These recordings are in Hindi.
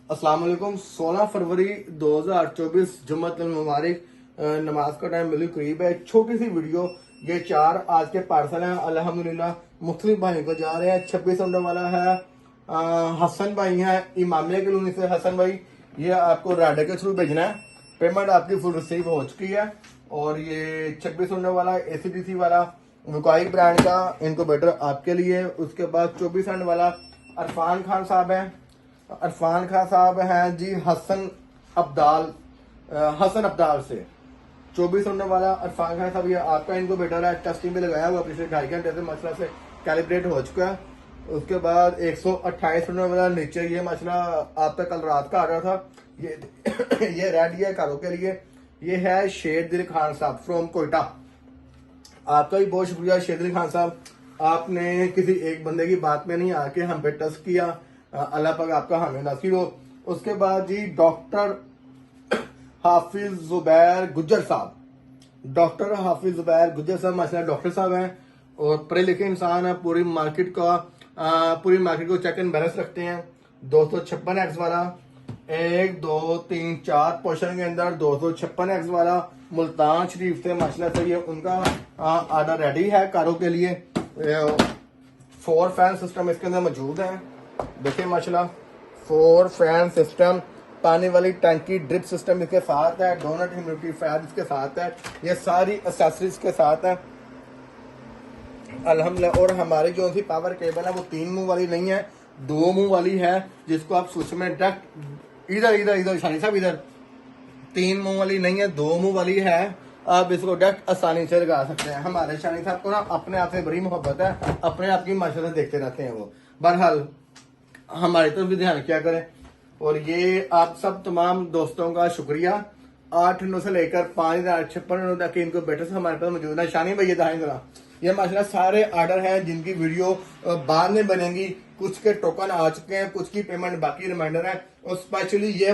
अस्सलाम वालेकुम। 16 फरवरी 2024 जुम्मतुल मुबारक। नमाज का टाइम बिल्कुल करीब है। छोटी सी वीडियो, ये 4 आज के पार्सल हैं अल्हम्दुलिल्लाह मुख्तलिफ भाइयों को जा रहे हैं। 26 अंडर वाला है हसन भाई हैं इमामिया कॉलोनी से। हसन भाई, ये आपको राडे के थ्रू भेजना है। पेमेंट आपकी फुल रिसीव हो चुकी है। और ये 26 अंडर वाला ACDC वाला मुकाई ब्रांड का इनक्यूबेटर आपके लिए। उसके बाद 24 अंडर वाला अरफान खान साहब है। अरफान खान साहब हैं जी हसन अब्दाल से। 24 अंडर वाला अरफान खान साहब, ये आपका इनको बेटर है। टेस्टिंग पे लगाया हुआ पिछले 2.5 घंटे से मसला से कैलिब्रेट हो चुका है। उसके बाद 128 अंडर वाला नीचे, ये मसला आपका कल रात का ऑर्डर था। ये ये रेड है कारों के लिए। ये है शेर दिल खान साहब फ्रॉम कोयटा। आपका भी बहुत शुक्रिया शेर दिल खान साहब, आपने किसी एक बंदे की बात में नहीं आके हम पे टच किया। अल्लाह पाक आपका हमें नसीब हो। उसके बाद जी डॉक्टर हाफिज जुबैर गुज्जर साहब। डॉक्टर हाफिज जुबैर गुज्जर साहब माशाल्लाह डॉक्टर साहब हैं और पढ़े लिखे इंसान है। पूरी मार्केट को चेक एंड बैलेंस रखते हैं। 256 एक्स वाला 1 2 3 4 पोर्शन के अंदर 256 एक्स वाला मुल्तान शरीफ से माशाल्लाह से ये उनका ऑर्डर रेडी है कारों के लिए। 4 फैन सिस्टम इसके अंदर मौजूद है। देखिए माशाल्लाह 4 फैन सिस्टम, पानी वाली टैंकी ड्रिप सिस्टम इसके साथ है। डोनट ह्यूमिडिटी फैन इसके साथ है। ये सारी एक्सेसरीज के साथ है अल्हम्दुलिल्लाह। और हमारी जो सी पावर केबल है वो 3 मुंह वाली नहीं है, 2 मुंह वाली है, जिसको आप स्विच में डायरेक्ट इधर शानी साहब इधर 3 मुंह वाली नहीं है, 2 मुंह वाली है। आप इसको डायरेक्ट आसानी से लगा सकते हैं। हमारे शानी साहब को ना अपने आप से बड़ी मोहब्बत है, अपने आप की माशाल्लाह देखते रहते हैं वो। बहरहाल हमारी तरफ भी ध्यान किया करें। और ये आप सब तमाम दोस्तों का शुक्रिया। 8 अंडों से लेकर 5,56 अंडों तक इनको बेटर से हमारे पास मौजूद है। शानी भैया दाएं जरा, ये माशाल्लाह सारे ऑर्डर हैं जिनकी वीडियो बाद में बनेगी। कुछ के टोकन आ चुके हैं, कुछ की पेमेंट बाकी रिमाइंडर है। और स्पेशली ये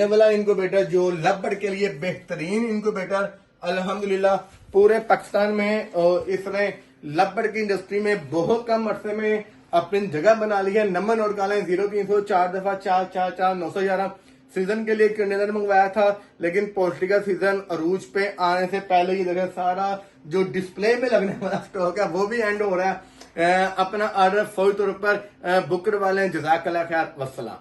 वाला इनक्यूबेटर जो लबड़ के लिए बेहतरीन इनक्यूबेटर अल्हम्दुलिल्लाह पूरे पाकिस्तान में इसने लबड़ की इंडस्ट्री में बहुत कम अरसे में अपनी जगह बना ली है। नंबर नोट कर लें 0300 4 दफा 444 911। सीजन के लिए कंटेनर मंगवाया था, लेकिन पोल्ट्री का सीजन अरूज पे आने से पहले ही देखा सारा जो डिस्प्ले में लगने वाला स्टॉक है वो भी एंड हो रहा है। अपना ऑर्डर फौरी तौर पर बुक करवा लें। जज़ाकल्लाह खैर, वस्सलाम।